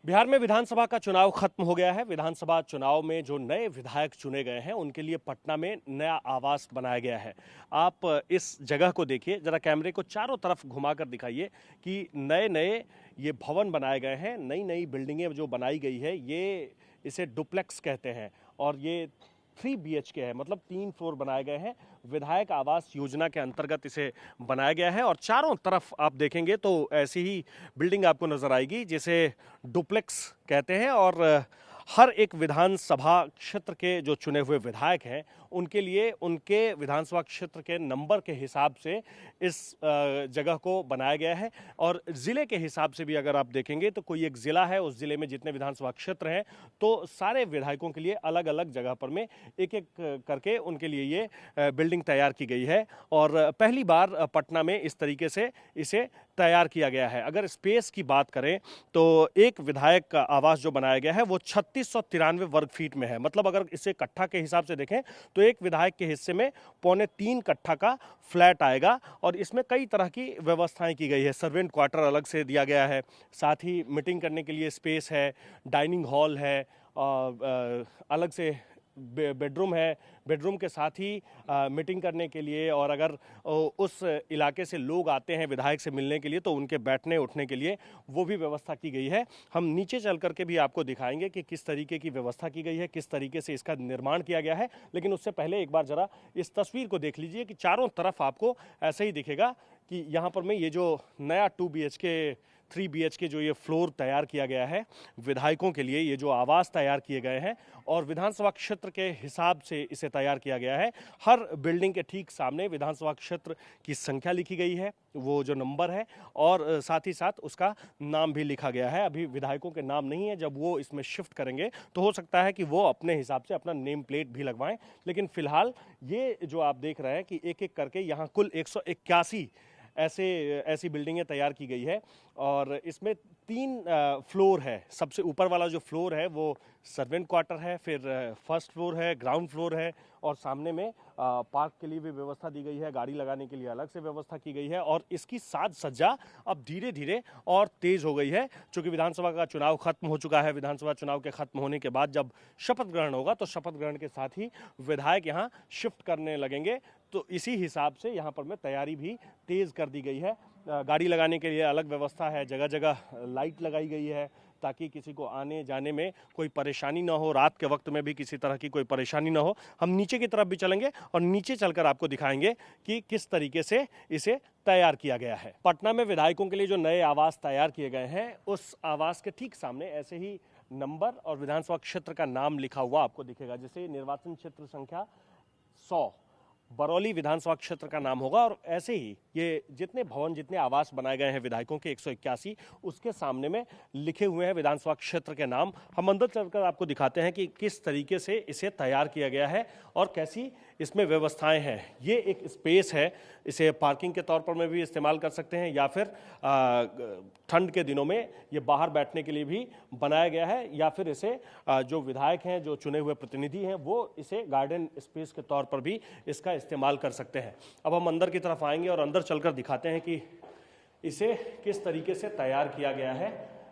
बिहार में विधानसभा का चुनाव खत्म हो गया है। विधानसभा चुनाव में जो नए विधायक चुने गए हैं उनके लिए पटना में नया आवास बनाया गया है। आप इस जगह को देखिए, जरा कैमरे को चारों तरफ घुमाकर दिखाइए कि नए नए ये भवन बनाए गए हैं, नई नई बिल्डिंगें जो बनाई गई है, ये इसे डुप्लेक्स कहते हैं और ये 3 BHK है, मतलब 3 फ्लोर बनाए गए हैं। विधायक आवास योजना के अंतर्गत इसे बनाया गया है और चारों तरफ आप देखेंगे तो ऐसी ही बिल्डिंग आपको नजर आएगी जिसे डुप्लेक्स कहते हैं। और हर एक विधानसभा क्षेत्र के जो चुने हुए विधायक हैं उनके लिए उनके विधानसभा क्षेत्र के नंबर के हिसाब से इस जगह को बनाया गया है। और ज़िले के हिसाब से भी अगर आप देखेंगे तो कोई एक ज़िला है, उस ज़िले में जितने विधानसभा क्षेत्र हैं तो सारे विधायकों के लिए अलग अलग जगह पर में एक एक करके उनके लिए ये बिल्डिंग तैयार की गई है। और पहली बार पटना में इस तरीके से इसे तैयार किया गया है। अगर स्पेस की बात करें तो एक विधायक का आवास जो बनाया गया है वो 3693 वर्ग फीट में है। मतलब अगर इसे कट्ठा के हिसाब से देखें तो एक विधायक के हिस्से में 3.25 कट्ठा का फ्लैट आएगा और इसमें कई तरह की व्यवस्थाएं की गई है। सर्वेंट क्वार्टर अलग से दिया गया है, साथ ही मीटिंग करने के लिए स्पेस है, डाइनिंग हॉल है, अलग से बेडरूम है। बेडरूम के साथ ही मीटिंग करने के लिए और अगर उस इलाके से लोग आते हैं विधायक से मिलने के लिए तो उनके बैठने उठने के लिए वो भी व्यवस्था की गई है। हम नीचे चल करके भी आपको दिखाएंगे कि किस तरीके की व्यवस्था की गई है, किस तरीके से इसका निर्माण किया गया है। लेकिन उससे पहले एक बार जरा इस तस्वीर को देख लीजिए कि चारों तरफ आपको ऐसे ही दिखेगा कि यहाँ पर में ये जो नया 2 BHK 3 BHK जो ये फ्लोर तैयार किया गया है विधायकों के लिए, ये जो आवास तैयार किए गए हैं और विधानसभा क्षेत्र के हिसाब से इसे तैयार किया गया है। हर बिल्डिंग के ठीक सामने विधानसभा क्षेत्र की संख्या लिखी गई है, वो जो नंबर है, और साथ ही साथ उसका नाम भी लिखा गया है। अभी विधायकों के नाम नहीं है, जब वो इसमें शिफ्ट करेंगे तो हो सकता है कि वो अपने हिसाब से अपना नेम प्लेट भी लगवाएं। लेकिन फिलहाल ये जो आप देख रहे हैं कि एक एक करके यहाँ कुल 181 ऐसी बिल्डिंगें तैयार की गई है और इसमें 3 फ्लोर है। सबसे ऊपर वाला जो फ्लोर है वो सर्वेंट क्वार्टर है, फिर फर्स्ट फ्लोर है, ग्राउंड फ्लोर है और सामने में पार्क के लिए भी व्यवस्था दी गई है, गाड़ी लगाने के लिए अलग से व्यवस्था की गई है। और इसकी साज सज्जा अब धीरे धीरे और तेज हो गई है, क्योंकि विधानसभा का चुनाव खत्म हो चुका है। विधानसभा चुनाव के खत्म होने के बाद जब शपथ ग्रहण होगा तो शपथ ग्रहण के साथ ही विधायक यहाँ शिफ्ट करने लगेंगे, तो इसी हिसाब से यहाँ पर में तैयारी भी तेज कर दी गई है। गाड़ी लगाने के लिए अलग व्यवस्था है, जगह जगह लाइट लगाई गई है ताकि किसी को आने जाने में कोई परेशानी ना हो, रात के वक्त में भी किसी तरह की कोई परेशानी ना हो। हम नीचे की तरफ भी चलेंगे और नीचे चलकर आपको दिखाएंगे कि किस तरीके से इसे तैयार किया गया है। पटना में विधायकों के लिए जो नए आवास तैयार किए गए हैं उस आवास के ठीक सामने ऐसे ही नंबर और विधानसभा क्षेत्र का नाम लिखा हुआ आपको दिखेगा। जैसे निर्वाचन क्षेत्र संख्या 100 बरौली विधानसभा क्षेत्र का नाम होगा और ऐसे ही ये जितने भवन, जितने आवास बनाए गए हैं विधायकों के 181, उसके सामने में लिखे हुए हैं विधानसभा क्षेत्र के नाम। हम अंदर चलकर आपको दिखाते हैं कि किस तरीके से इसे तैयार किया गया है और कैसी इसमें व्यवस्थाएं हैं। ये एक स्पेस है, इसे पार्किंग के तौर पर में भी इस्तेमाल कर सकते हैं या फिर ठंड के दिनों में ये बाहर बैठने के लिए भी बनाया गया है, या फिर इसे जो विधायक हैं, जो चुने हुए प्रतिनिधि हैं, वो इसे गार्डन स्पेस के तौर पर भी इसका इस्तेमाल कर सकते हैं। अब हम अंदर की तरफ आएंगे और अंदर चलकर दिखाते हैं कि इसे किस तरीके से तैयार किया गया है।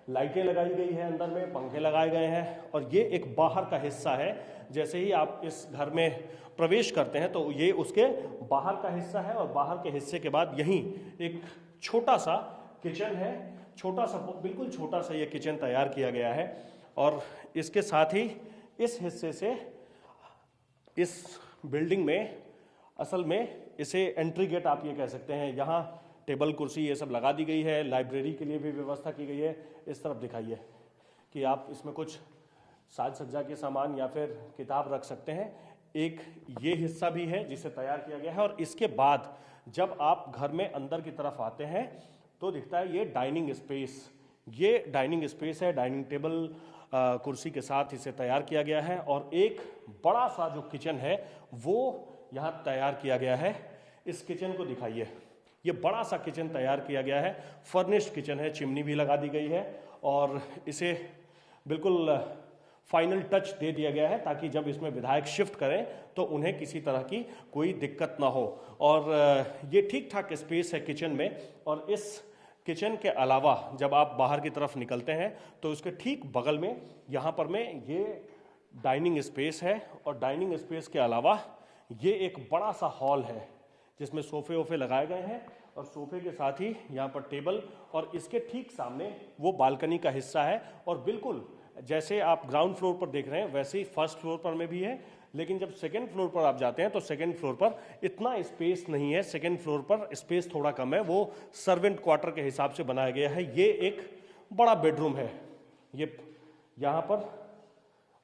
लाइटें लगाई गई है, अंदर में पंखे लगाए गए हैं और ये एक बाहर का हिस्सा है। जैसे ही आप इस घर में प्रवेश करते हैं तो ये उसके बाहर का हिस्सा है और बाहर के हिस्से के बाद यहीं एक छोटा सा किचन है। छोटा सा, बिल्कुल छोटा सा ये किचन तैयार किया गया है और इसके साथ ही इस हिस्से से इस बिल्डिंग में असल में इसे एंट्री गेट आप ये कह सकते हैं। यहाँ टेबल कुर्सी ये सब लगा दी गई है, लाइब्रेरी के लिए भी व्यवस्था की गई है। इस तरफ दिखाइए कि आप इसमें कुछ साज सज्जा के सामान या फिर किताब रख सकते हैं। एक ये हिस्सा भी है जिसे तैयार किया गया है और इसके बाद जब आप घर में अंदर की तरफ आते हैं तो दिखता है ये डाइनिंग स्पेस। ये डाइनिंग स्पेस है, डाइनिंग टेबल कुर्सी के साथ इसे तैयार किया गया है और एक बड़ा सा जो किचन है वो यहाँ तैयार किया गया है। इस किचन को दिखाइए, ये बड़ा सा किचन तैयार किया गया है, फर्निश्ड किचन है, चिमनी भी लगा दी गई है और इसे बिल्कुल फाइनल टच दे दिया गया है ताकि जब इसमें विधायक शिफ्ट करें तो उन्हें किसी तरह की कोई दिक्कत ना हो। और ये ठीक ठाक स्पेस है किचन में और इस किचन के अलावा जब आप बाहर की तरफ निकलते हैं तो उसके ठीक बगल में यहाँ पर में ये डाइनिंग स्पेस है, और डाइनिंग स्पेस के अलावा ये एक बड़ा सा हॉल है जिसमें सोफे वोफे लगाए गए हैं, और सोफे के साथ ही यहाँ पर टेबल, और इसके ठीक सामने वो बालकनी का हिस्सा है। और बिल्कुल जैसे आप ग्राउंड फ्लोर पर देख रहे हैं वैसे ही फर्स्ट फ्लोर पर में भी है, लेकिन जब सेकेंड फ्लोर पर आप जाते हैं तो सेकेंड फ्लोर पर इतना स्पेस नहीं है। सेकेंड फ्लोर पर स्पेस थोड़ा कम है, वो सर्वेंट क्वार्टर के हिसाब से बनाया गया है। ये एक बड़ा बेडरूम है। ये यहाँ पर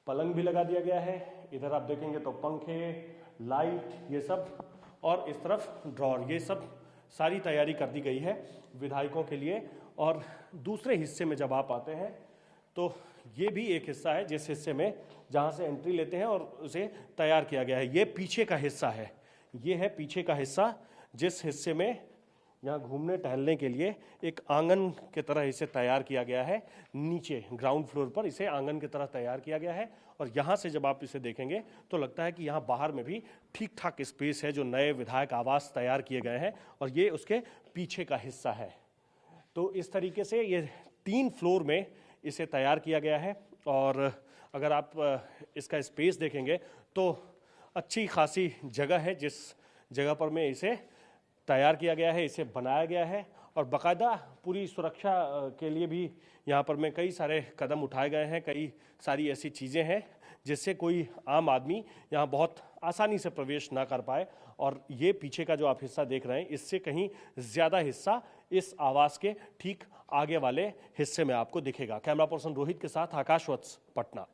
पलंग भी लगा दिया गया है, इधर आप देखेंगे तो पंखे, लाइट, ये सब, और इस तरफ ड्रॉर, ये सब सारी तैयारी कर दी गई है विधायकों के लिए। और दूसरे हिस्से में जब आप आते हैं तो ये भी एक हिस्सा है जिस हिस्से में जहाँ से एंट्री लेते हैं और उसे तैयार किया गया है। ये पीछे का हिस्सा है, ये है पीछे का हिस्सा जिस हिस्से में यहाँ घूमने टहलने के लिए एक आंगन की तरह इसे तैयार किया गया है। नीचे ग्राउंड फ्लोर पर इसे आंगन की तरह तैयार किया गया है, और यहाँ से जब आप इसे देखेंगे तो लगता है कि यहाँ बाहर में भी ठीक ठाक स्पेस है। जो नए विधायक आवास तैयार किए गए हैं और ये उसके पीछे का हिस्सा है। तो इस तरीके से ये 3 फ्लोर में इसे तैयार किया गया है। और अगर आप इसका स्पेस देखेंगे तो अच्छी खासी जगह है जिस जगह पर में इसे तैयार किया गया है, इसे बनाया गया है। और बाकायदा पूरी सुरक्षा के लिए भी यहाँ पर में कई सारे कदम उठाए गए हैं। कई सारी ऐसी चीज़ें हैं जिससे कोई आम आदमी यहाँ बहुत आसानी से प्रवेश ना कर पाए। और ये पीछे का जो आप हिस्सा देख रहे हैं इससे कहीं ज़्यादा हिस्सा इस आवास के ठीक आगे वाले हिस्से में आपको दिखेगा। कैमरा पर्सन रोहित के साथ आकाश वत्स, पटना।